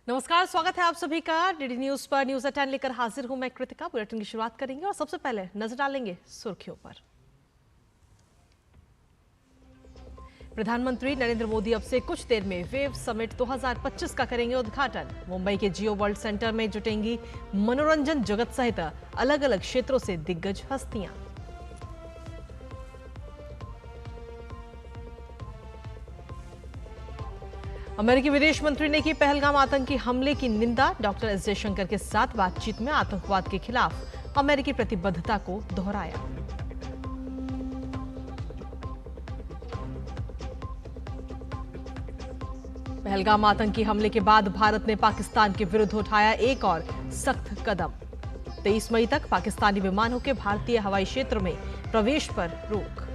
नमस्कार, स्वागत है आप सभी का डीडी न्यूज पर। न्यूज एट 10 लेकर हाजिर हूं मैं कृतिका। बुलेटिन की शुरुआत करेंगे और सबसे पहले नजर डालेंगे सुर्खियों पर। प्रधानमंत्री नरेंद्र मोदी अब से कुछ देर में वेव समिट 2025 का करेंगे उद्घाटन। मुंबई के जियो वर्ल्ड सेंटर में जुटेंगी मनोरंजन जगत सहित अलग अलग क्षेत्रों से दिग्गज हस्तियां। अमेरिकी विदेश मंत्री ने की पहलगाम आतंकी हमले की निंदा। डॉक्टर एस जयशंकर के साथ बातचीत में आतंकवाद के खिलाफ अमेरिकी प्रतिबद्धता को दोहराया। पहलगाम आतंकी हमले के बाद भारत ने पाकिस्तान के विरुद्ध उठाया एक और सख्त कदम। 23 मई तक पाकिस्तानी विमानों के भारतीय हवाई क्षेत्र में प्रवेश पर रोक।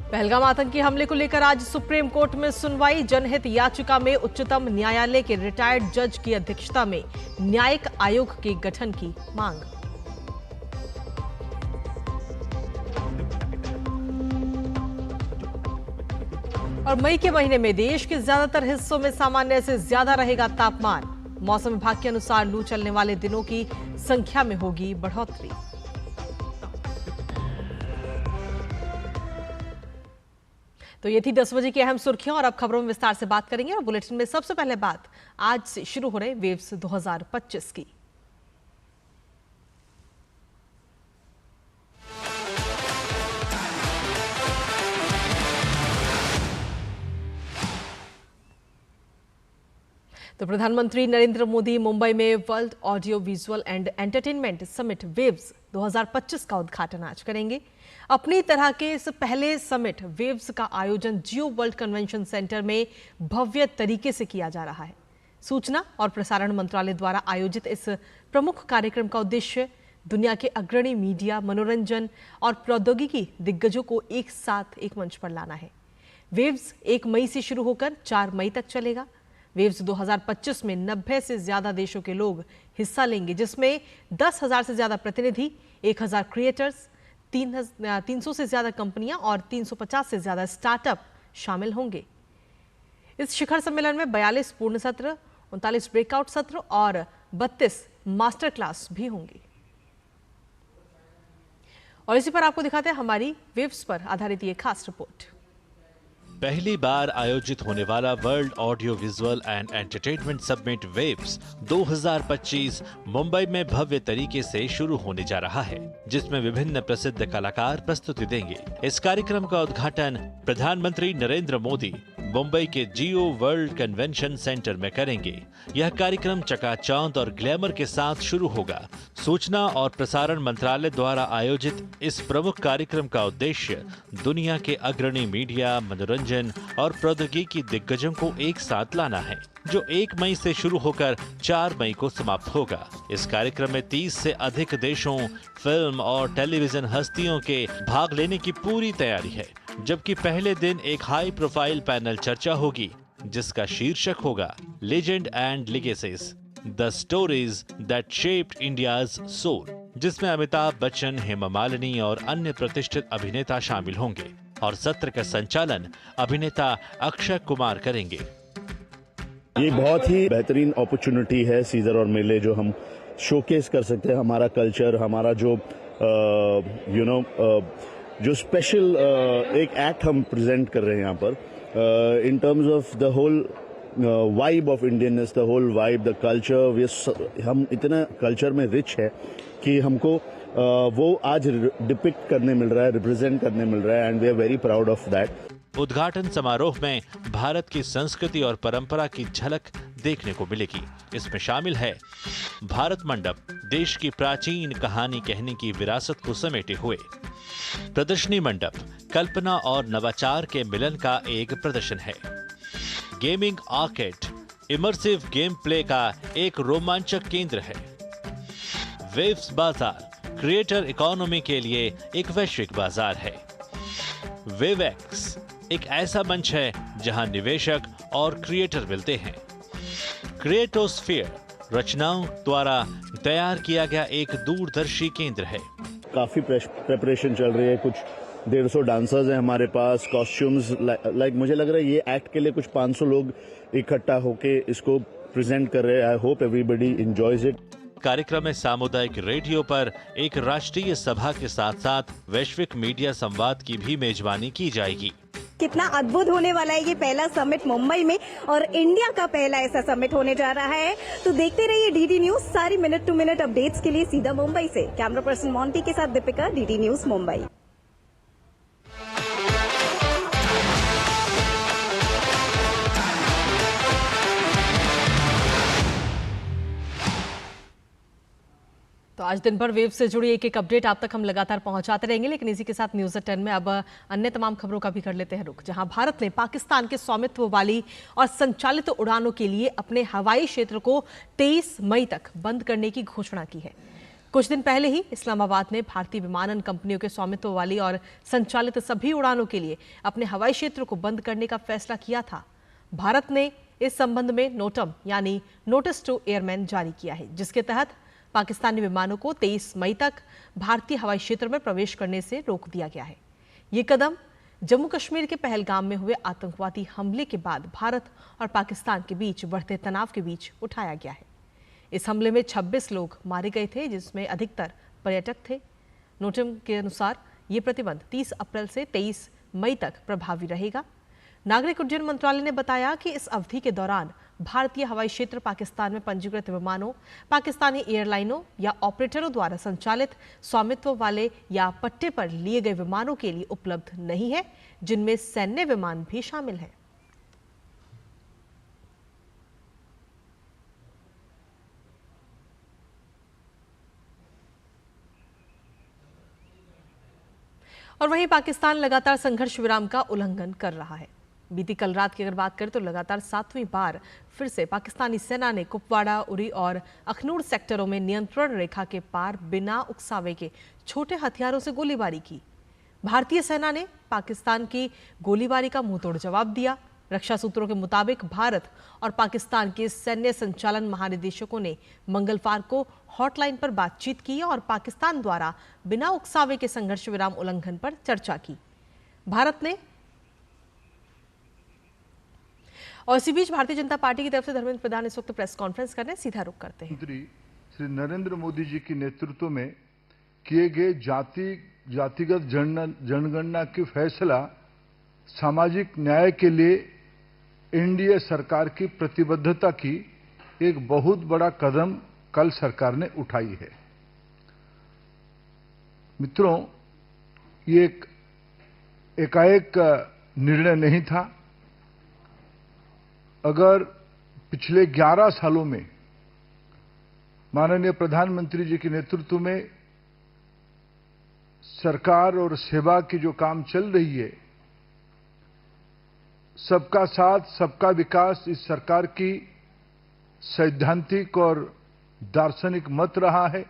पहलगाम आतंकी हमले को लेकर आज सुप्रीम कोर्ट में सुनवाई। जनहित याचिका में उच्चतम न्यायालय के रिटायर्ड जज की अध्यक्षता में न्यायिक आयोग के गठन की मांग। और मई के महीने में देश के ज्यादातर हिस्सों में सामान्य से ज्यादा रहेगा तापमान। मौसम विभाग के अनुसार लू चलने वाले दिनों की संख्या में होगी बढ़ोतरी। तो ये थी 10 बजे की अहम सुर्खियां और अब खबरों में विस्तार से बात करेंगे। और बुलेटिन में सबसे पहले बात आज से शुरू हो रहे वेव्स 2025 की। तो प्रधानमंत्री नरेंद्र मोदी मुंबई में world audio visual and entertainment summit waves 2025 का उद्घाटन आज करेंगे। अपनी तरह के इस पहले समिट वेव्स का आयोजन जियो वर्ल्ड कन्वेंशन सेंटर में भव्य तरीके से किया जा रहा है। सूचना और प्रसारण मंत्रालय द्वारा आयोजित इस प्रमुख कार्यक्रम का उद्देश्य दुनिया के अग्रणी मीडिया, मनोरंजन और प्रौद्योगिकी दिग्गजों को एक साथ एक मंच पर लाना है। वेव्स 1 मई से शुरू होकर 4 मई तक चलेगा। वेव्स 2025 में 90 से ज्यादा देशों के लोग हिस्सा लेंगे, जिसमें 10,000 से ज्यादा प्रतिनिधि, 1,000 क्रिएटर्स, 300 से ज्यादा कंपनियां और 350 से ज्यादा स्टार्टअप शामिल होंगे। इस शिखर सम्मेलन में 42 पूर्ण सत्र, 39 ब्रेकआउट सत्र और 32 मास्टर क्लास भी होंगी। और इसी पर आपको दिखाते हैं हमारी वेव्स पर आधारित ये खास रिपोर्ट। पहली बार आयोजित होने वाला world audio visual and entertainment summit waves 2025 Mumbai में भव्य तरीके से शुरू होने जा रहा है, जिसमें विभिन्न प्रसिद्ध कलाकार प्रस्तुति देंगे। इस कार्यक्रम का उद्घाटन प्रधानमंत्री नरेंद्र मोदी मुंबई के जियो वर्ल्ड कन्वेंशन सेंटर में करेंगे। यह कार्यक्रम चकाचौंध और ग्लैमर के साथ शुरू होगा। सूचना और प्रसारण मंत्रालय द्वारा आयोजित इस प्रमुख कार्यक्रम का उद्देश्य दुनिया के अग्रणी मीडिया, मनोरंजन और प्रौद्योगिकी दिग्गजों को एक साथ लाना है, जो 1 मई से शुरू होकर 4 मई को समाप्त होगा। इस कार्यक्रम में 30 से अधिक देशों, फिल्म और टेलीविजन हस्तियों के भाग लेने की पूरी तैयारी है, जबकि पहले दिन एक हाई प्रोफाइल पैनल चर्चा होगी, जिसका शीर्षक होगा legend and legacies, the stories that shaped India's soul, जिसमें अमिताभ बच्चन, हेमा मालिनी और अन्य प्रतिष्ठित अभिनेता शामिल होंगे। और सत्र का संचालन अभिनेता अक्षय कुमार करेंगे। ये बहुत ही बेहतरीन अपॉर्चुनिटी है सीजर और मेले, जो हम शोकेस कर सकते हैं हमारा कल्चर, हमारा जो जो स्पेशल एक एक्ट हम प्रेजेंट कर रहे हैं यहाँ पर in terms of the whole vibe of Indianness, the whole vibe, the culture. हम इतना कल्चर में रिच है कि हमको वो आज डिपिक्ट करने मिल रहा है, रिप्रेजेंट करने मिल रहा है, and we are very proud of that. उद्घाटन समारोह में भारत की संस्कृति और परंपरा की झलक देखने को मिलेगी। इसमें शामिल है भारत मंडप, देश की प्राचीन कहानी कहने की विरासत को समेटे हुए। प्रदर्शनी मंडप कल्पना और नवाचार के मिलन का एक प्रदर्शन है। Gaming arcade immersive game play का एक रोमांचक केंद्र है। वेव्स बाजार क्रिएटर इकोनॉमी के लिए एक वैश्विक बाजार है। वेवएक्स एक ऐसा मंच है जहां निवेशक और क्रिएटर मिलते हैं। क्रिएटोस्फीयर रचनाओं द्वारा तैयार किया गया एक दूरदर्शी केंद्र है। काफी प्रेपरेशन चल रही है, कुछ 150 डांसर्स हैं हमारे पास, कॉस्ट्यूम्स, लाइक मुझे लग रहा है ये एक्ट के लिए कुछ 500 लोग इकट्ठा होके इसको प्रेजेंट कर रहे हैं। I hope everybody enjoys it. कार्यक्रम में सामुदायिक रेडियो पर एक राष्ट्रीय सभा के साथ साथ वैश्विक मीडिया संवाद की भी मेजबानी की जाएगी। कितना अद्भुत होने वाला है ये पहला समिट मुंबई में, और इंडिया का पहला ऐसा समिट होने जा रहा है। तो देखते रहिए डीडी न्यूज, सारी मिनट टू मिनट अपडेट्स के लिए सीधा मुंबई से। कैमरा पर्सन मोंटी के साथ दीपिका, डीडी न्यूज मुंबई। तो आज दिन भर वेव से जुड़ी एक एक अपडेट आप तक हम लगातार पहुंचाते रहेंगे, लेकिन इसी के साथ न्यूज़ 10 में अब अन्य तमाम खबरों का भी कर लेते हैं रुख। जहां भारत ने पाकिस्तान के स्वामित्व वाली और संचालित उड़ानों के लिए अपने हवाई क्षेत्र को 23 मई तक बंद करने की घोषणा की है। कुछ दिन पहले ही इस्लामाबाद ने भारतीय विमानन कंपनियों के स्वामित्व वाली और संचालित सभी उड़ानों के लिए अपने हवाई क्षेत्र को बंद करने का फैसला किया था। भारत ने इस संबंध में नोटम यानी नोटिस टू एयरमैन जारी किया है, जिसके तहत पाकिस्तानी विमानों को 23 मई तक भारतीय हवाई क्षेत्र में प्रवेश करने से रोक दिया गया है। ये कदम जम्मू कश्मीर के पहलगाम में हुए आतंकवादी हमले के बाद भारत और पाकिस्तान के बीच बढ़ते तनाव के बीच उठाया गया है। इस हमले में 26 लोग मारे गए थे, जिसमें अधिकतर पर्यटक थे। नोटम के अनुसार ये प्रतिबंध 30 अप्रैल से 23 मई तक प्रभावी रहेगा। नागरिक उड्डयन मंत्रालय ने बताया कि इस अवधि के दौरान भारतीय हवाई क्षेत्र पाकिस्तान में पंजीकृत विमानों, पाकिस्तानी एयरलाइनों या ऑपरेटरों द्वारा संचालित स्वामित्व वाले या पट्टे पर लिए गए विमानों के लिए उपलब्ध नहीं है, जिनमें सैन्य विमान भी शामिल हैं। और वहीं पाकिस्तान लगातार संघर्ष विराम का उल्लंघन कर रहा है। बीती कल रात की अगर बात करें तो लगातार 7वीं बार फिर से पाकिस्तानी सेना ने कुपवाड़ा, उरी और अखनूर सेक्टरों में नियंत्रण रेखा के पार बिना उकसावे के छोटे हथियारों से गोलीबारी की। भारतीय सेना ने पाकिस्तान की गोलीबारी का मुंहतोड़ जवाब दिया। रक्षा सूत्रों के मुताबिक भारत और पाकिस्तान के सैन्य संचालन महानिदेशकों ने मंगलवार को हॉटलाइन पर बातचीत की और पाकिस्तान द्वारा बिना उकसावे के संघर्ष विराम उल्लंघन पर चर्चा की। भारत ने और इसी बीच भारतीय जनता पार्टी की तरफ से धर्मेंद्र प्रधान इस वक्त प्रेस कॉन्फ्रेंस कर रहे हैं। सीधा रुख करते हैं। मंत्री श्री नरेंद्र मोदी जी के नेतृत्व में किए गए जातिगत जनगणना की फैसला सामाजिक न्याय के लिए एनडीए सरकार की प्रतिबद्धता की एक बहुत बड़ा कदम कल सरकार ने उठाई है। मित्रों, ये एक एकाएक निर्णय नहीं था। अगर पिछले 11 सालों में माननीय प्रधानमंत्री जी के नेतृत्व में सरकार और सेवा की जो काम चल रही है, सबका साथ सबका विकास इस सरकार की सैद्धांतिक और दार्शनिक मत रहा है।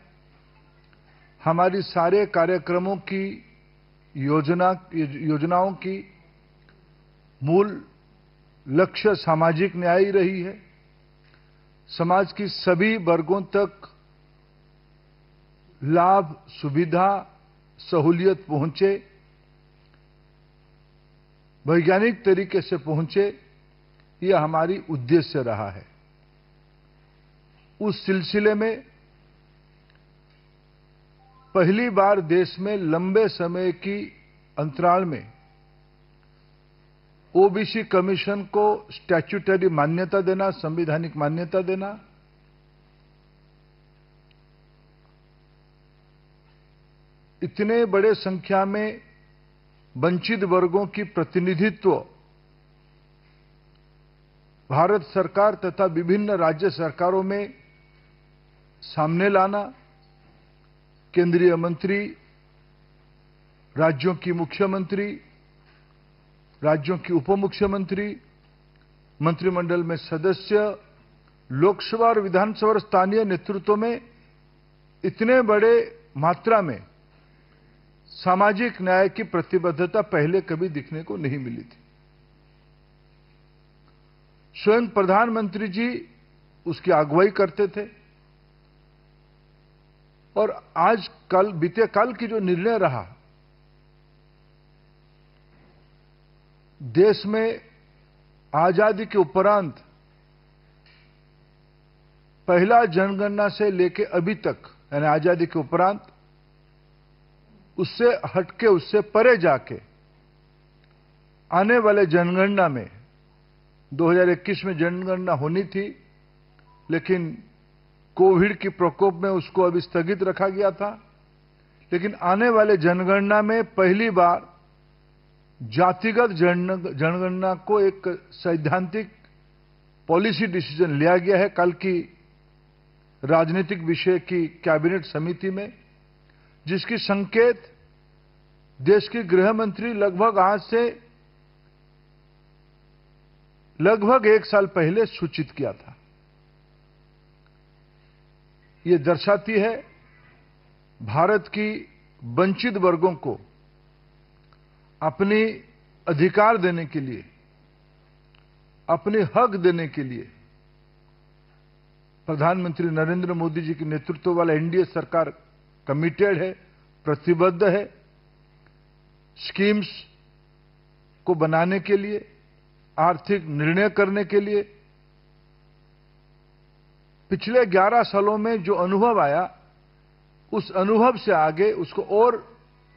हमारी सारे कार्यक्रमों की योजनाओं की मूल लक्ष्य सामाजिक न्याय ही रही है। समाज की सभी वर्गों तक लाभ, सुविधा, सहूलियत पहुंचे, वैज्ञानिक तरीके से पहुंचे, यह हमारी उद्देश्य रहा है। उस सिलसिले में पहली बार देश में लंबे समय की अंतराल में ओबीसी कमीशन को स्टैट्यूटरी मान्यता देना, संवैधानिक मान्यता देना, इतने बड़े संख्या में वंचित वर्गों की प्रतिनिधित्व भारत सरकार तथा विभिन्न राज्य सरकारों में सामने लाना, केंद्रीय मंत्री, राज्यों की मुख्यमंत्री, राज्यों की उप मुख्यमंत्री, मंत्रिमंडल में सदस्य, लोकसभा और विधानसभा और स्थानीय नेतृत्व में इतने बड़े मात्रा में सामाजिक न्याय की प्रतिबद्धता पहले कभी दिखने को नहीं मिली थी। स्वयं प्रधानमंत्री जी उसकी अगुवाई करते थे और आज कल बीते कल की जो निर्णय रहा, देश में आजादी के उपरांत पहला जनगणना से लेके अभी तक, यानी आजादी के उपरांत, उससे हटके, उससे परे जाके आने वाले जनगणना में 2021 में जनगणना होनी थी, लेकिन कोविड की प्रकोप में उसको अभी स्थगित रखा गया था। लेकिन आने वाले जनगणना में पहली बार जातिगत जनगणना को एक सैद्धांतिक पॉलिसी डिसीजन लिया गया है कल की राजनीतिक विषय की कैबिनेट समिति में, जिसकी संकेत देश की गृह मंत्री लगभग आज से लगभग 1 साल पहले सूचित किया था। ये दर्शाती है भारत की वंचित वर्गों को अपनी अधिकार देने के लिए, अपने हक देने के लिए प्रधानमंत्री नरेंद्र मोदी जी के नेतृत्व वाला एनडीए सरकार कमिटेड है, प्रतिबद्ध है स्कीम्स को बनाने के लिए, आर्थिक निर्णय करने के लिए। पिछले 11 सालों में जो अनुभव आया, उस अनुभव से आगे उसको और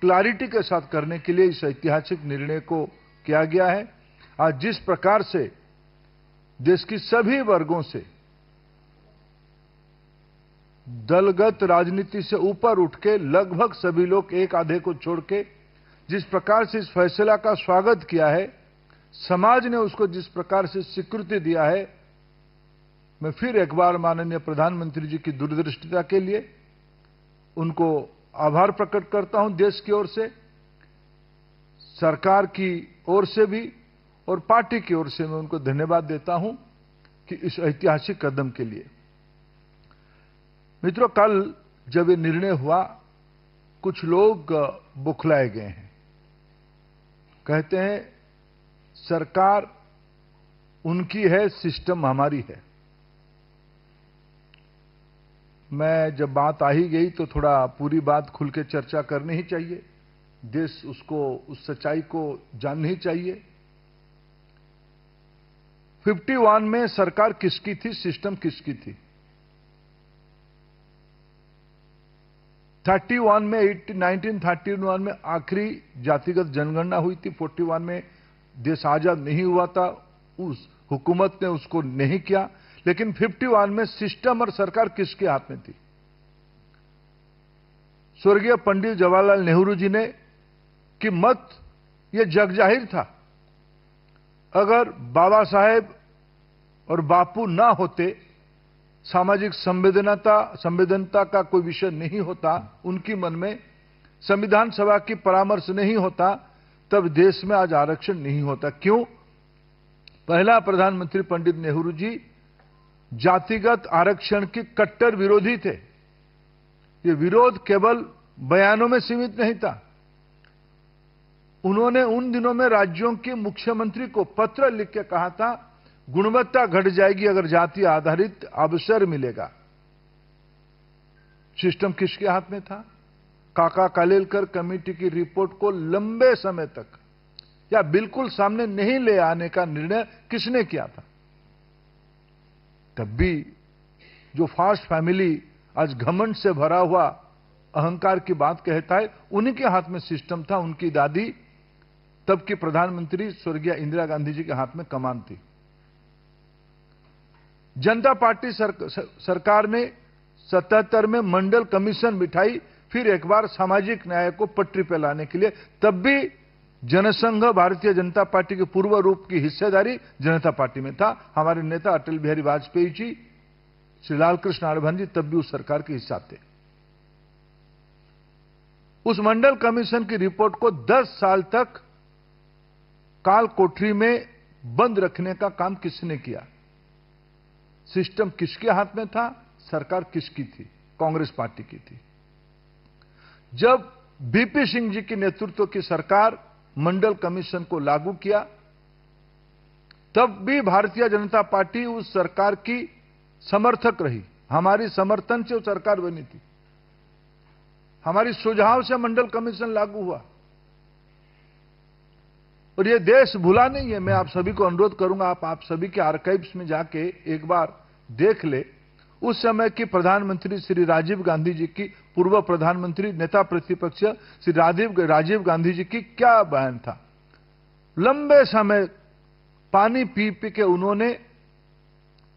क्लैरिटी के साथ करने के लिए इस ऐतिहासिक निर्णय को किया गया है। आज जिस प्रकार से देश की सभी वर्गों से दलगत राजनीति से ऊपर उठ के लगभग सभी लोग, एक आधे को छोड़ के, जिस प्रकार से इस फैसला का स्वागत किया है, समाज ने उसको जिस प्रकार से स्वीकृति दिया है, मैं फिर एक बार माननीय प्रधानमंत्री जी की दूरदृष्टिता के लिए उनको आभार प्रकट करता हूं। देश की ओर से, सरकार की ओर से भी और पार्टी की ओर से मैं उनको धन्यवाद देता हूं कि इस ऐतिहासिक कदम के लिए। मित्रों, कल जब ये निर्णय हुआ, कुछ लोग बुखलाए गए हैं। कहते हैं सरकार उनकी है, सिस्टम हमारी है। मैं जब बात आ ही गई तो थोड़ा पूरी बात खुल के चर्चा करनी ही चाहिए, देश उसको, उस सच्चाई को जाननी ही चाहिए। 51 में सरकार किसकी थी, सिस्टम किसकी थी? 31 में 1931 में आखिरी जातिगत जनगणना हुई थी। 41 में देश आजाद नहीं हुआ था, उस हुकूमत ने उसको नहीं किया। लेकिन 51 में सिस्टम और सरकार किसके हाथ में थी? स्वर्गीय पंडित जवाहरलाल नेहरू जी ने कि मत ये जग जाहिर था, अगर बाबा साहेब और बापू ना होते, सामाजिक संवेदनता का कोई विषय नहीं होता उनकी मन में, संविधान सभा की परामर्श नहीं होता, तब देश में आज आरक्षण नहीं होता। क्यों? पहला प्रधानमंत्री पंडित नेहरू जी जातिगत आरक्षण के कट्टर विरोधी थे। ये विरोध केवल बयानों में सीमित नहीं था। उन्होंने उन दिनों में राज्यों के मुख्यमंत्री को पत्र लिख के कहा था, गुणवत्ता घट जाएगी अगर जाति आधारित अवसर मिलेगा। सिस्टम किसके हाथ में था? काका कालेलकर कमेटी की रिपोर्ट को लंबे समय तक या बिल्कुल सामने नहीं ले आने का निर्णय किसने किया था? तब भी जो फास्ट फैमिली आज घमंड से भरा हुआ अहंकार की बात कहता है, उन्हीं के हाथ में सिस्टम था। उनकी दादी, तब की प्रधानमंत्री स्वर्गीय इंदिरा गांधी जी के हाथ में कमान थी। जनता पार्टी सरकार ने 77 में मंडल कमीशन बिठाई, फिर एक बार सामाजिक न्याय को पटरी पर लाने के लिए। तब भी जनसंघ भारतीय जनता पार्टी के पूर्व रूप की हिस्सेदारी जनता पार्टी में था। हमारे नेता अटल बिहारी वाजपेयी जी, श्री लाल कृष्ण आडवाणी जी तब भी उस सरकार के हिस्सा थे। उस मंडल कमीशन की रिपोर्ट को 10 साल तक काल कोठरी में बंद रखने का काम किसने किया? सिस्टम किसके हाथ में था? सरकार किसकी थी? कांग्रेस पार्टी की थी। जब बीपी सिंह जी के नेतृत्व की सरकार मंडल कमीशन को लागू किया, तब भी भारतीय जनता पार्टी उस सरकार की समर्थक रही। हमारी समर्थन से वो सरकार बनी थी, हमारी सुझाव से मंडल कमीशन लागू हुआ। और ये देश भूला नहीं है। मैं आप सभी को अनुरोध करूंगा, आप सभी के आर्काइव्स में जाके एक बार देख ले, उस समय की प्रधानमंत्री श्री राजीव गांधी जी की, पूर्व प्रधानमंत्री नेता प्रतिपक्ष श्री राजीव गांधी जी की क्या बयान था। लंबे समय पानी पी पी के उन्होंने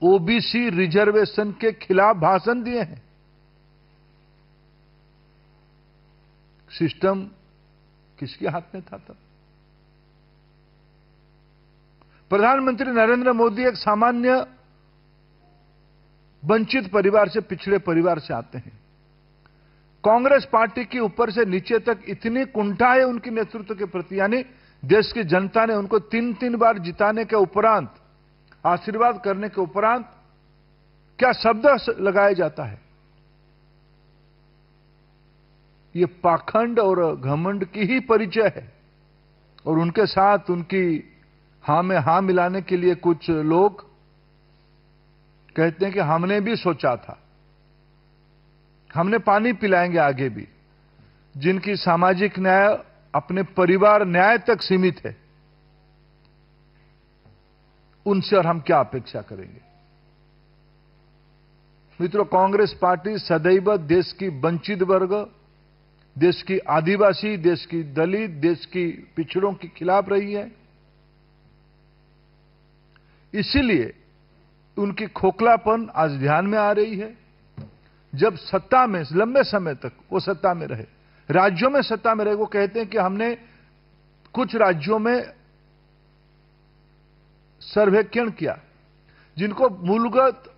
ओबीसी रिजर्वेशन के खिलाफ भाषण दिए हैं। सिस्टम किसके हाथ में था तब? प्रधानमंत्री नरेंद्र मोदी एक सामान्य वंचित परिवार से, पिछड़े परिवार से आते हैं। कांग्रेस पार्टी की ऊपर से नीचे तक इतनी कुंठा है उनके नेतृत्व के प्रति, यानी देश की जनता ने उनको 3-3 बार जिताने के उपरांत, आशीर्वाद करने के उपरांत क्या शब्द लगाया जाता है। ये पाखंड और घमंड की ही परिचय है। और उनके साथ उनकी हां में हां मिलाने के लिए कुछ लोग कहते हैं कि हमने भी सोचा था, हमने पानी पिलाएंगे आगे भी। जिनकी सामाजिक न्याय अपने परिवार न्याय तक सीमित है, उनसे और हम क्या अपेक्षा करेंगे। मित्रों, कांग्रेस पार्टी सदैव देश की वंचित वर्ग, देश की आदिवासी, देश की दलित, देश की पिछड़ों के खिलाफ रही है। इसीलिए उनकी खोखलापन आज ध्यान में आ रही है। जब सत्ता में लंबे समय तक वो सत्ता में रहे, राज्यों में सत्ता में रहे, वो कहते हैं कि हमने कुछ राज्यों में सर्वेक्षण किया, जिनको मूलगत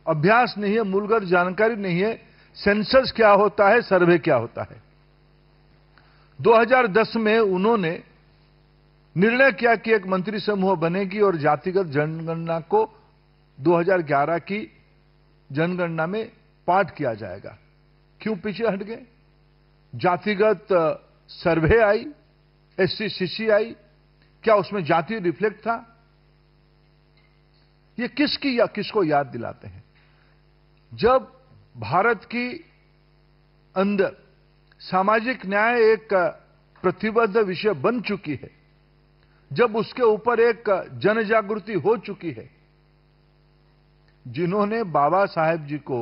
अभ्यास नहीं है, मूलगत जानकारी नहीं है, सेंसस क्या होता है, सर्वे क्या होता है। 2010 में उन्होंने निर्णय किया कि एक मंत्री समूह बनेगी और जातिगत जनगणना को 2011 की जनगणना में पाठ किया जाएगा। क्यों पीछे हट गए? जातिगत सर्वे आई, SCCC आई, क्या उसमें जाति रिफ्लेक्ट था? ये किसको याद दिलाते हैं? जब भारत की अंदर सामाजिक न्याय एक प्रतिबद्ध विषय बन चुकी है, जब उसके ऊपर एक जन जागृति हो चुकी है, जिन्होंने बाबा साहेब जी को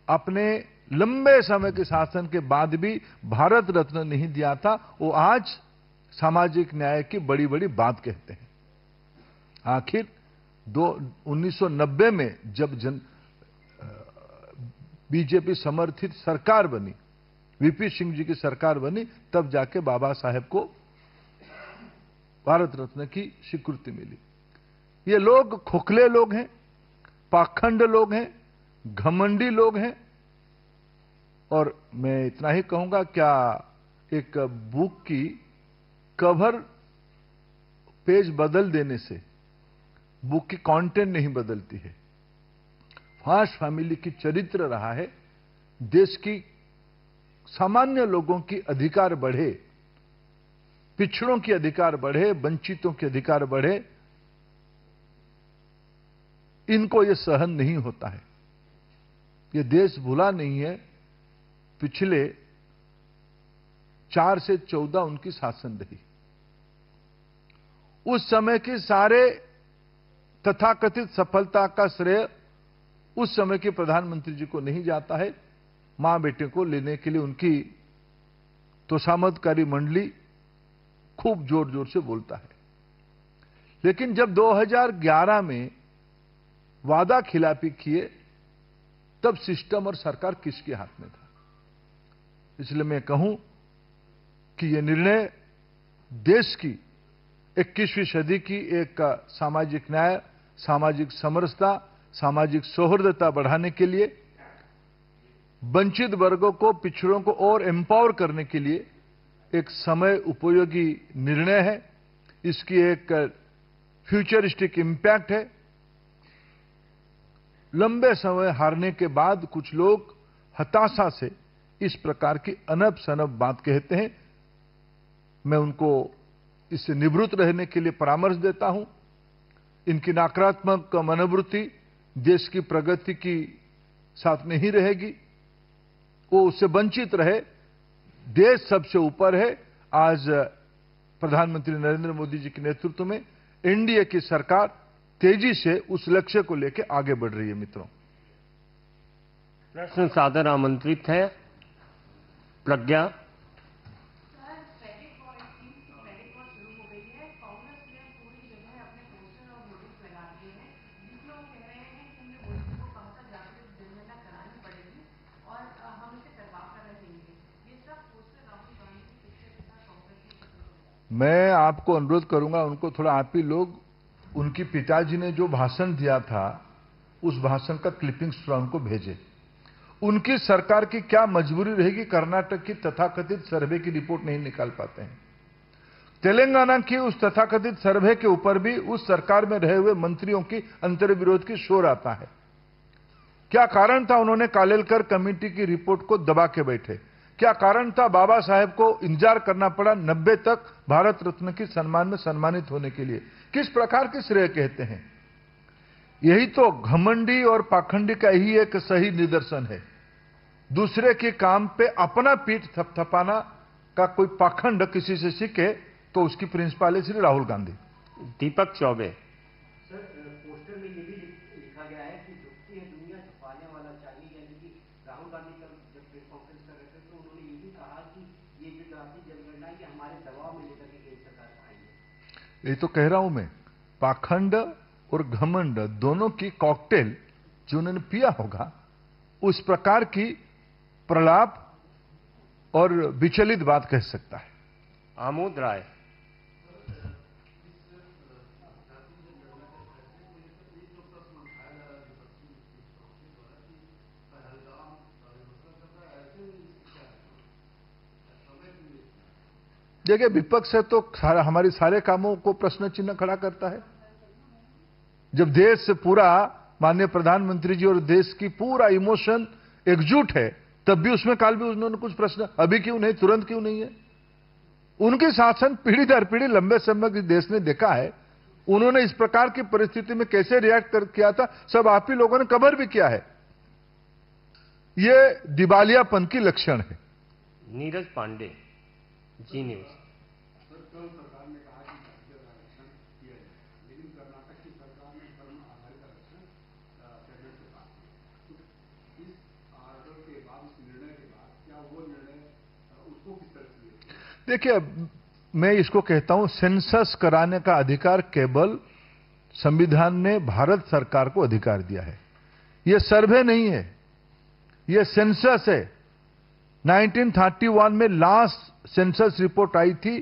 अपने लंबे समय के शासन के बाद भी भारत रत्न नहीं दिया था, वो आज सामाजिक न्याय की बड़ी बड़ी बात कहते हैं। आखिर 1990 में जब बीजेपी समर्थित सरकार बनी, वीपी सिंह जी की सरकार बनी, तब जाके बाबा साहेब को भारत रत्न की स्वीकृति मिली। ये लोग खोखले लोग हैं, पाखंड लोग हैं, घमंडी लोग हैं। और मैं इतना ही कहूंगा, क्या एक बुक की कवर पेज बदल देने से बुक की कंटेंट नहीं बदलती है। फाश फैमिली की चरित्र रहा है, देश की सामान्य लोगों की अधिकार बढ़े, पिछड़ों के अधिकार बढ़े, वंचितों के अधिकार बढ़े, इनको यह सहन नहीं होता है। यह देश भूला नहीं है। पिछले 4 से 14 उनकी शासन रही। उस समय की सारे तथाकथित सफलता का श्रेय उस समय के प्रधानमंत्री जी को नहीं जाता है। मां बेटे को लेने के लिए उनकी तोषामदकारी मंडली खूब जोर जोर से बोलता है। लेकिन जब 2011 में वादा खिलाफी किए, तब सिस्टम और सरकार किसके हाथ में था? इसलिए मैं कहूं कि यह निर्णय देश की 21वीं सदी की एक सामाजिक न्याय, सामाजिक समरसता, सामाजिक सौहार्दता बढ़ाने के लिए, वंचित वर्गों को, पिछड़ों को और एम्पावर करने के लिए एक समय उपयोगी निर्णय है। इसकी एक फ्यूचरिस्टिक इंपैक्ट है। लंबे समय हारने के बाद कुछ लोग हताशा से इस प्रकार की अनब सनब बात कहते हैं। मैं उनको इससे निवृत्त रहने के लिए परामर्श देता हूं। इनकी नकारात्मक मनोवृत्ति देश की प्रगति की साथ नहीं रहेगी, वो उससे वंचित रहे। देश सबसे ऊपर है। आज प्रधानमंत्री नरेंद्र मोदी जी के नेतृत्व में एनडीए की सरकार तेजी से उस लक्ष्य को लेकर आगे बढ़ रही है। मित्रों, प्रश्न सादर आमंत्रित है प्रज्ञा। मैं आपको अनुरोध करूंगा, उनको थोड़ा आप ही लोग उनकी पिताजी ने जो भाषण दिया था उस भाषण का क्लिपिंग्स थोड़ा उनको भेजें। उनकी सरकार की क्या मजबूरी रहेगी, कर्नाटक की तथाकथित सर्वे की रिपोर्ट नहीं निकाल पाते हैं। तेलंगाना की उस तथाकथित सर्वे के ऊपर भी उस सरकार में रहे हुए मंत्रियों की अंतर्विरोध की शोर आता है। क्या कारण था उन्होंने कालेलकर कमेटी की रिपोर्ट को दबा के बैठे? क्या कारण था बाबा साहेब को इंतजार करना पड़ा 90 तक भारत रत्न की सम्मान में सम्मानित होने के लिए? किस प्रकार के श्रेय कहते हैं? यही तो घमंडी और पाखंडी का ही एक सही निदर्शन है। दूसरे के काम पे अपना पीठ थपथपाना का कोई पाखंड किसी से सीखे तो उसकी प्रिंसिपल है श्री राहुल गांधी। दीपक चौबे। सर, पोस्टर में ये भी लिखा गया है कि झुकती है दुनिया छुपाने वाला चाहिए, यानी कि राहुल गांधी कल जब प्रेस कॉन्फ्रेंस कर रहे थे तो उन्होंने ये भी कहा कि ये जो जाति जनगणना है ये हमारे दबाव में लेकर के केंद्र सरकार आई है। ये तो कह रहा हूं मैं, पाखंड और घमंड दोनों की कॉकटेल जो उन्होंने पिया होगा, उस प्रकार की प्रलाप और विचलित बात कह सकता है। आमोद राय। देखिए, विपक्ष है तो हमारी सारे कामों को प्रश्न चिन्ह खड़ा करता है। जब देश से पूरा माननीय प्रधानमंत्री जी और देश की पूरा इमोशन एकजुट है, तब भी उसमें काल भी उन्होंने कुछ प्रश्न अभी क्यों नहीं, तुरंत क्यों नहीं है? उनके शासन पीढ़ी दर पीढ़ी लंबे समय के देश ने देखा है। उन्होंने इस प्रकार की परिस्थिति में कैसे रिएक्ट किया था, सब आप ही लोगों ने कवर भी किया है। ये दिवालियापन की लक्षण है। नीरज पांडे, जी न्यूज। देखिए, मैं इसको कहता हूं, सेंसस कराने का अधिकार केवल संविधान ने भारत सरकार को अधिकार दिया है। यह सर्वे नहीं है, यह सेंसस है। 1931 में लास्ट सेंसस रिपोर्ट आई थी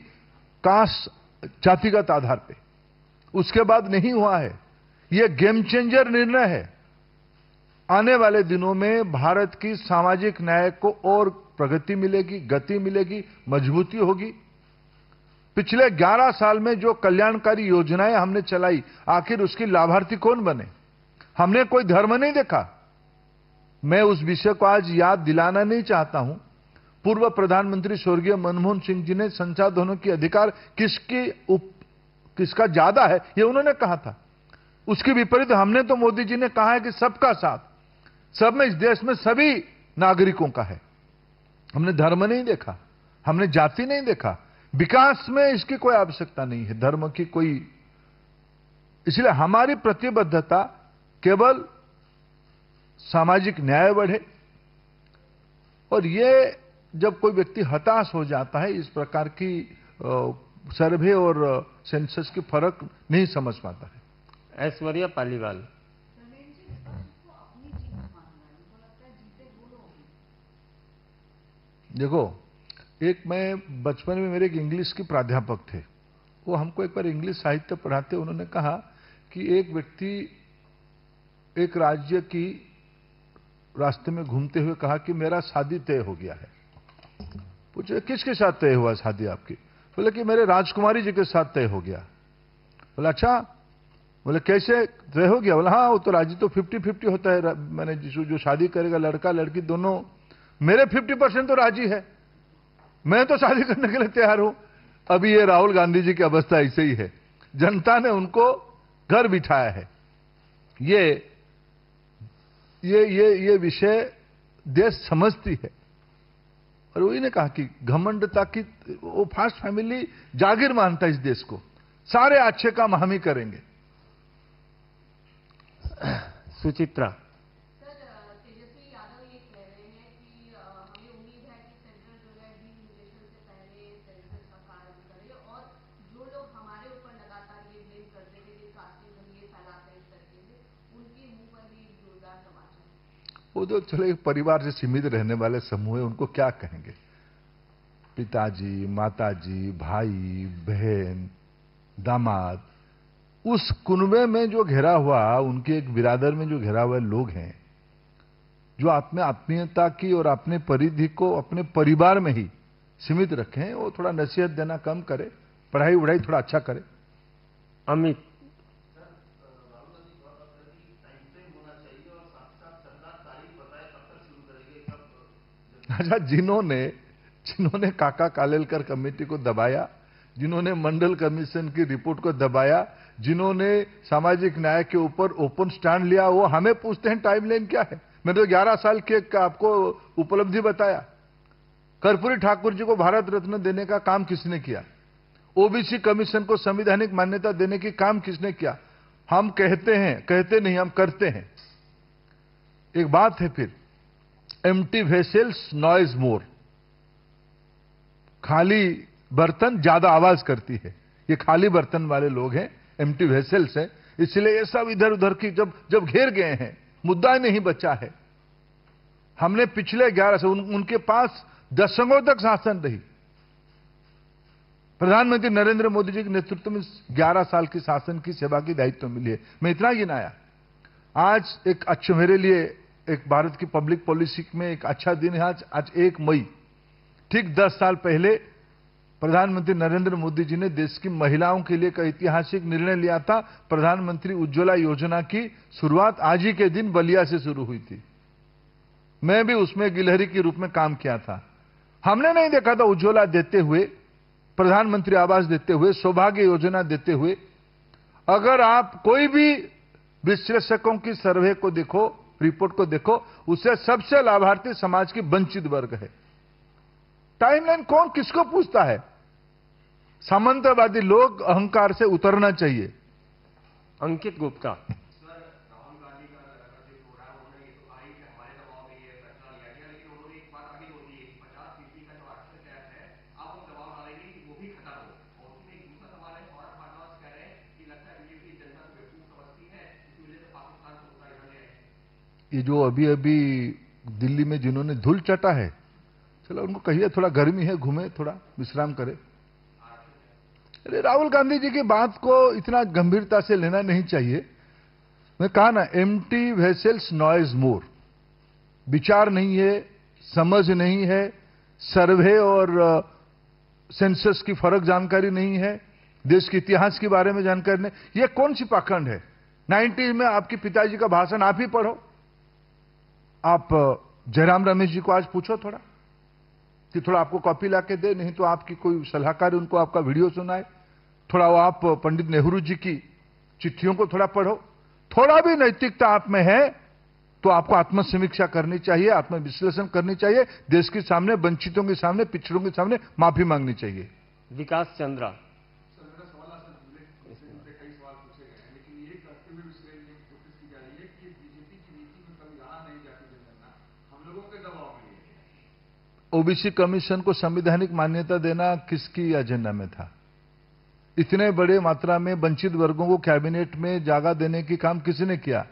कास्ट जातिगत आधार पे, उसके बाद नहीं हुआ है। यह गेम चेंजर निर्णय है। आने वाले दिनों में भारत की सामाजिक न्याय को और प्रगति मिलेगी, गति मिलेगी, मजबूती होगी। पिछले 11 साल में जो कल्याणकारी योजनाएं हमने चलाई, आखिर उसकी लाभार्थी कौन बने? हमने कोई धर्म नहीं देखा। मैं उस विषय को आज याद दिलाना नहीं चाहता हूं। पूर्व प्रधानमंत्री स्वर्गीय मनमोहन सिंह जी ने संसाधनों की अधिकार किसका ज्यादा है, यह उन्होंने कहा था। उसके विपरीत हमने तो मोदी जी ने कहा है कि सबका साथ, सब में इस देश में सभी नागरिकों का है। हमने धर्म नहीं देखा, हमने जाति नहीं देखा। विकास में इसकी कोई आवश्यकता नहीं है, धर्म की कोई। इसलिए हमारी प्रतिबद्धता केवल सामाजिक न्याय बढ़े। और ये जब कोई व्यक्ति हताश हो जाता है, इस प्रकार की सर्वे और सेंसस की फर्क नहीं समझ पाता है। ऐश्वर्या पालीवाल। देखो, एक मैं बचपन में मेरे एक इंग्लिश के प्राध्यापक थे, वो हमको एक बार इंग्लिश साहित्य पढ़ाते, उन्होंने कहा कि एक व्यक्ति एक राज्य की रास्ते में घूमते हुए कहा कि मेरा शादी तय हो गया है। पूछे किसके साथ तय हुआ शादी आपकी? बोले कि मेरे राजकुमारी जी के साथ तय हो गया। बोला अच्छा, बोले कैसे तय हो गया? बोला हाँ, वो तो राजी तो 50-50 होता है, मैंने जो शादी करेगा लड़का लड़की दोनों, मेरे 50% तो राजी है, मैं तो शादी करने के लिए तैयार हूं। अभी ये राहुल गांधी जी की अवस्था ऐसे ही है, जनता ने उनको घर बिठाया है। ये विषय देश समझती है। और वही ने कहा कि घमंडता की वो फास्ट फैमिली जागीर मानता है इस देश को, सारे अच्छे काम हम ही करेंगे। सुचित्रा। तेजस्वी यादव ये कह रहे हैं कि हमें उम्मीद है कि सेंटर जो है डीलिमिटेशन से पहले सेंसस का कार्य करे, और जो लोग हमारे ऊपर लगातार ये ब्लेम करते थे कि कास्टिंग हम ये फैलाते हैं इस तरीके से, उनके मुंह पर भी जोरदार तमाचा। वो जो चलो एक परिवार से सीमित रहने वाले समूह है, उनको क्या कहेंगे? पिताजी, माताजी, भाई, बहन, दामाद, उस कुनबे में जो घिरा हुआ, उनके एक बिरादर में जो घिरा हुआ लोग हैं, जो अपने आत्मीयता की और अपने परिधि को अपने परिवार में ही सीमित रखें, वो थोड़ा नसीहत देना कम करे, पढ़ाई वढ़ाई थोड़ा अच्छा करे। अमित। अच्छा, जिन्होंने काका कालेलकर कमेटी को दबाया, जिन्होंने मंडल कमीशन की रिपोर्ट को दबाया, जिन्होंने सामाजिक न्याय के ऊपर ओपन स्टैंड लिया, वो हमें पूछते हैं टाइमलाइन क्या है। मैंने तो 11 साल की आपको उपलब्धि बताया। कर्पूरी ठाकुर जी को भारत रत्न देने का काम किसने किया? ओबीसी कमीशन को संवैधानिक मान्यता देने की काम किसने किया? हम कहते नहीं, हम करते हैं। एक बात है फिर, एम्प्टी वेसल्स नॉइज मोर, खाली बर्तन ज्यादा आवाज करती है। ये खाली बर्तन वाले लोग हैं, एम्प्टी वेसल्स है, इसलिए ये सब इधर उधर की जब घेर गए हैं, मुद्दा ही नहीं बचा है। हमने पिछले 11 से उनके पास दशकों तक शासन रही। प्रधानमंत्री नरेंद्र मोदी जी के नेतृत्व में 11 साल की शासन की सेवा की दायित्व मिली है। मैं इतना गिनाया। आज एक अच्छा, मेरे लिए एक भारत की पब्लिक पॉलिसी में एक अच्छा दिन है। आज 1 मई, ठीक 10 साल पहले प्रधानमंत्री नरेंद्र मोदी जी ने देश की महिलाओं के लिए एक ऐतिहासिक निर्णय लिया था। प्रधानमंत्री उज्ज्वला योजना की शुरुआत आज ही के दिन बलिया से शुरू हुई थी। मैं भी उसमें गिलहरी के रूप में काम किया था। हमने नहीं देखा था उज्ज्वला देते हुए, प्रधानमंत्री आवास देते हुए, सौभाग्य योजना देते हुए। अगर आप कोई भी विश्लेषकों की सर्वे को देखो, रिपोर्ट को देखो, उससे सबसे लाभार्थी समाज की वंचित वर्ग है। टाइमलाइन कौन किसको पूछता है? सामंतवादी लोग अहंकार से उतरना चाहिए। अंकित गुप्ता। ये जो अभी दिल्ली में जिन्होंने धूल चटा है, चलो उनको कहिए थोड़ा गर्मी है, घूमे, थोड़ा विश्राम करे। अरे राहुल गांधी जी की बात को इतना गंभीरता से लेना नहीं चाहिए। मैं कहा ना, एम्प्टी वेसल्स नॉइज मोर। विचार नहीं है, समझ नहीं है, सर्वे और सेंसस की फर्क जानकारी नहीं है, देश के इतिहास के बारे में जानकारी नहीं। ये कौन सी पाखंड है? 90 में आपके पिताजी का भाषण आप ही पढ़ो। आप जयराम रमेश जी को आज पूछो थोड़ा कि थोड़ा आपको कॉपी ला के दे, नहीं तो आपकी कोई सलाहकार उनको आपका वीडियो सुनाए। थोड़ा वो आप पंडित नेहरू जी की चिट्ठियों को थोड़ा पढ़ो। थोड़ा भी नैतिकता आप में है तो आपको आत्मसमीक्षा करनी चाहिए, आत्मविश्लेषण करनी चाहिए, देश के सामने, वंचितों के सामने, पिछड़ों के सामने माफी मांगनी चाहिए। विकास चंद्रा। ओबीसी कमीशन को संवैधानिक मान्यता देना किसकी एजेंडा में था? इतने बड़े मात्रा में वंचित वर्गों को कैबिनेट में जगह देने की काम किसने किया?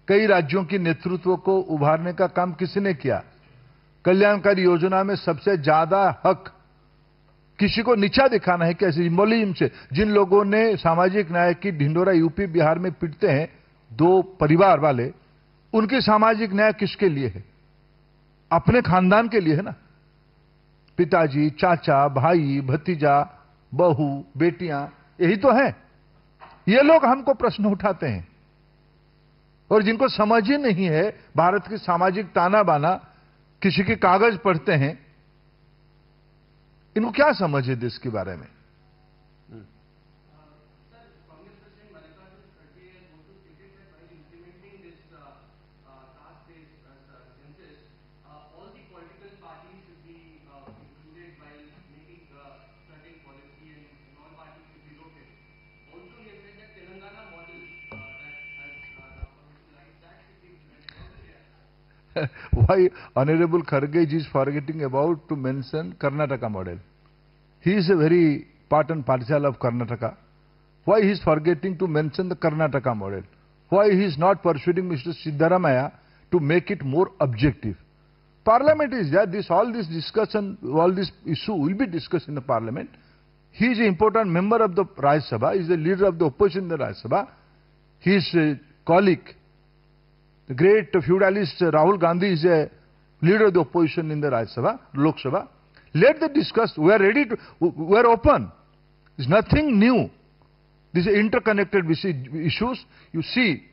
कई राज्यों की नेतृत्व को उभारने का काम किसने किया? कल्याणकारी योजना में सबसे ज्यादा हक किसी को नीचा दिखाना है कैसे? सिंबोलिज्म से जिन लोगों ने सामाजिक न्याय की ढिंडोरा यूपी बिहार में पीटते हैं, 2 परिवार वाले, उनकी सामाजिक न्याय किसके लिए है? अपने खानदान के लिए है ना। पिताजी, चाचा, भाई, भतीजा, बहू, बेटियां, यही तो है। ये लोग हमको प्रश्न उठाते हैं और जिनको समझ ही नहीं है भारत की सामाजिक ताना बाना, किसी के कागज पढ़ते हैं, इनको क्या समझ है देश के बारे में? Why Honorable Kharge is forgetting about to mention Karnataka model? He is a very part and parcel of Karnataka. Why he is forgetting to mention the Karnataka model? Why he is not pursuing Mr. Siddaramaiah to make it more objective? Parliament is there. All this discussion, all this issue will be discussed in the Parliament. He is an important member of the Rajya Sabha. He is the leader of the opposition in the Rajya Sabha. His colleague, the great feudalist Rahul Gandhi, is a leader of the opposition in the Rajya Sabha, Lok Sabha. Let them discuss. We are ready to. We are open. It's nothing new. These are interconnected issues. You see,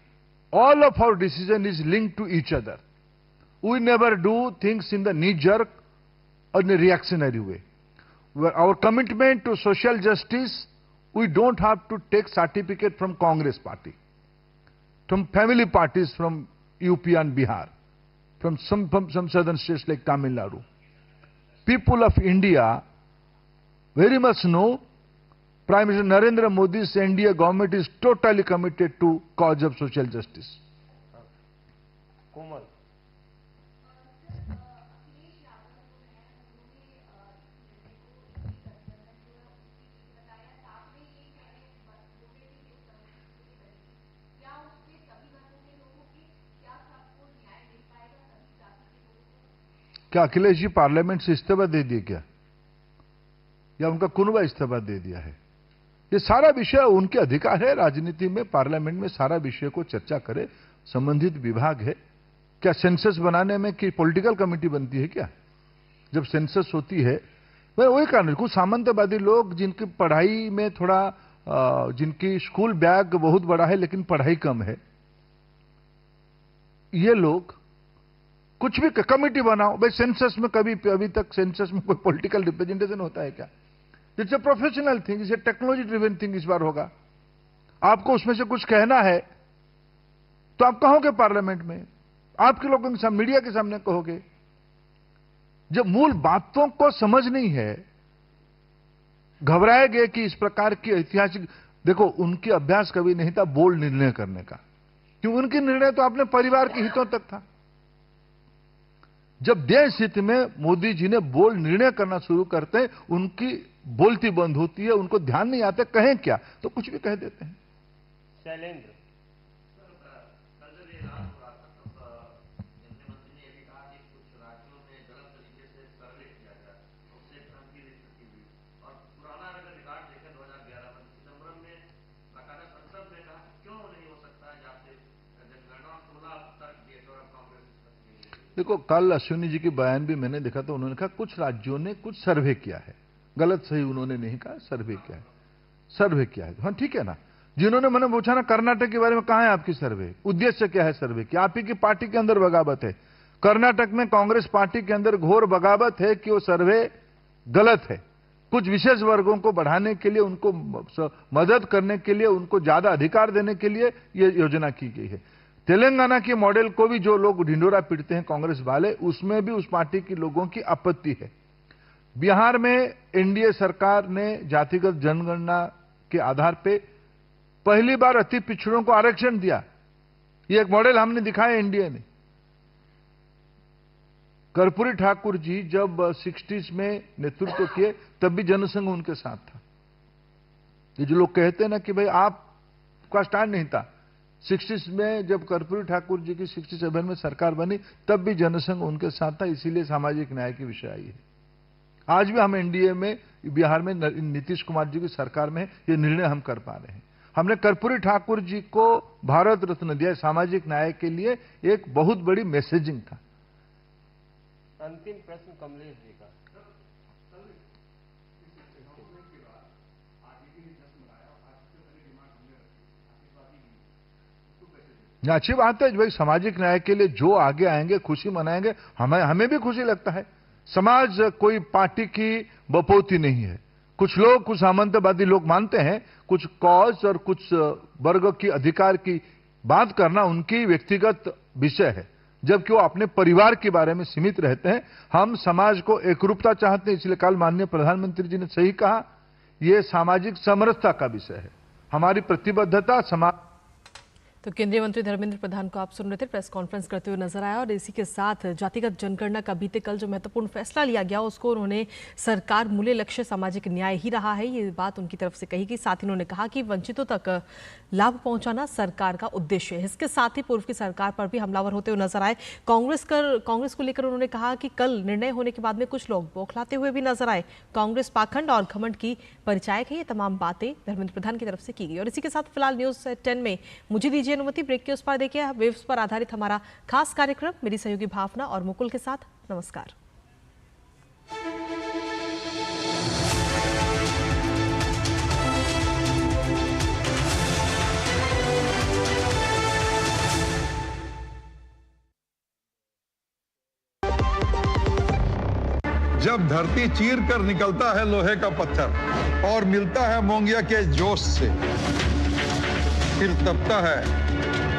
all of our decision is linked to each other. We never do things in the knee-jerk or in a reactionary way. Our commitment to social justice, we don't have to take certificate from Congress party, from family parties from UP and Bihar, from some southern states like Tamil Nadu. People of India very much know Prime Minister Narendra Modi's NDA government is totally committed to cause of social justice. Komal. क्या Akhilesh ji parliament से इस्तीफा दे दिए क्या, या उनका कुनबा इस्तीफा दे दिया है? ये सारा विषय उनके अधिकार है। राजनीति में, पार्लियामेंट में सारा विषय को चर्चा करे, संबंधित विभाग है। क्या सेंसस बनाने में कि पॉलिटिकल कमेटी बनती है क्या? जब सेंसस होती है, वही कारण, कुछ सामंतवादी लोग जिनकी पढ़ाई में थोड़ा, जिनकी स्कूल बैग बहुत बड़ा है लेकिन पढ़ाई कम है, ये लोग कुछ भी कमेटी बनाओ। भाई सेंसस में कभी अभी तक सेंसस में कोई पॉलिटिकल रिप्रेजेंटेशन होता है क्या? It's a professional thing, it's a technology driven thing. इस बार होगा, आपको उसमें से कुछ कहना है तो आप कहोगे पार्लियामेंट में, आपके लोगों के सामने, मीडिया के सामने कहोगे। जब मूल बातों को समझ नहीं है, घबराए गए कि इस प्रकार की ऐतिहासिक, देखो उनकी अभ्यास कभी नहीं था बोल्ड निर्णय करने का, क्यों? उनकी निर्णय तो अपने परिवार के हितों तक था। जब देश हित में मोदी जी ने बोल्ड निर्णय करना शुरू करते हैं, उनकी बोलती बंद होती है, उनको ध्यान नहीं आता कहें क्या, तो कुछ भी कह देते हैं। शैलेंद्र। देखो, कल अश्विनी जी की बयान भी मैंने देखा तो उन्होंने कहा कुछ राज्यों ने कुछ सर्वे किया है। गलत सही उन्होंने नहीं कहा, सर्वे किया है, सर्वे किया है। हाँ ठीक है ना। जिन्होंने मैंने पूछा ना कर्नाटक के बारे में, कहां है आपकी सर्वे, उद्देश्य क्या है सर्वे की? आप ही की पार्टी के अंदर बगावत है। कर्नाटक में कांग्रेस पार्टी के अंदर घोर बगावत है कि वो सर्वे गलत है। कुछ विशेष वर्गों को बढ़ाने के लिए, उनको मदद करने के लिए, उनको ज्यादा अधिकार देने के लिए ये योजना की गई है। तेलंगाना के मॉडल को भी जो लोग ढिंडोरा पीटते हैं कांग्रेस वाले, उसमें भी उस पार्टी के लोगों की आपत्ति है। बिहार में एनडीए सरकार ने जातिगत जनगणना के आधार पे पहली बार अति पिछड़ों को आरक्षण दिया। ये एक मॉडल हमने दिखाया एनडीए ने। कर्पूरी ठाकुर जी जब 60s में नेतृत्व किए, तब भी जनसंघ उनके साथ था। ये जो लोग कहते हैं ना कि भाई आपका स्टैंड नहीं था, 60s में जब कर्पूरी ठाकुर जी की 67 में सरकार बनी, तब भी जनसंघ उनके साथ था। इसीलिए सामाजिक न्याय की विषय आई है। आज भी हम एनडीए में, बिहार में नीतीश कुमार जी की सरकार में ये निर्णय हम कर पा रहे हैं। हमने कर्पूरी ठाकुर जी को भारत रत्न दिया, सामाजिक न्याय के लिए एक बहुत बड़ी मैसेजिंग था। अंतिम प्रश्न कमलेश जी का। अच्छी बात है भाई, सामाजिक न्याय के लिए जो आगे आएंगे खुशी मनाएंगे, हमें भी खुशी लगता है। समाज कोई पार्टी की बपोती नहीं है। कुछ लोग, कुछ सामंतवादी लोग मानते हैं कुछ कॉज और कुछ वर्ग की अधिकार की बात करना उनकी व्यक्तिगत विषय है, जबकि वो अपने परिवार के बारे में सीमित रहते हैं। हम समाज को एकरूपता चाहते हैं, इसलिए कल माननीय प्रधानमंत्री जी ने सही कहा, यह सामाजिक समरसता का विषय है। हमारी प्रतिबद्धता समाज तो केंद्रीय मंत्री धर्मेंद्र प्रधान को आप सुन रहे थे, प्रेस कॉन्फ्रेंस करते हुए नजर आया और इसी के साथ जातिगत जनगणना का बीते कल जो महत्वपूर्ण फैसला लिया गया उसको उन्होंने सरकार मूल्य लक्ष्य सामाजिक न्याय ही रहा है, ये बात उनकी तरफ से कही गई। साथ ही उन्होंने कहा कि वंचितों तक लाभ पहुंचाना सरकार का उद्देश्य है। इसके साथ ही पूर्व की सरकार पर भी हमलावर होते हुए नजर आए। कांग्रेस को लेकर उन्होंने कहा कि कल निर्णय होने के बाद में कुछ लोग बौखलाते हुए भी नजर आए। कांग्रेस पाखंड और घमंड की परिचायक है। ये तमाम बातें धर्मेंद्र प्रधान की तरफ से की गई। और इसी के साथ फिलहाल न्यूज 10 में मुझे दीजिए अनुमति, ब्रेक के उस पर देखिए वेव्स पर आधारित हमारा खास कार्यक्रम मेरी सहयोगी भावना और मुकुल के साथ। नमस्कार। जब धरती चीर कर निकलता है लोहे का पत्थर और मिलता है मोंगिया के जोश से, फिर तपता है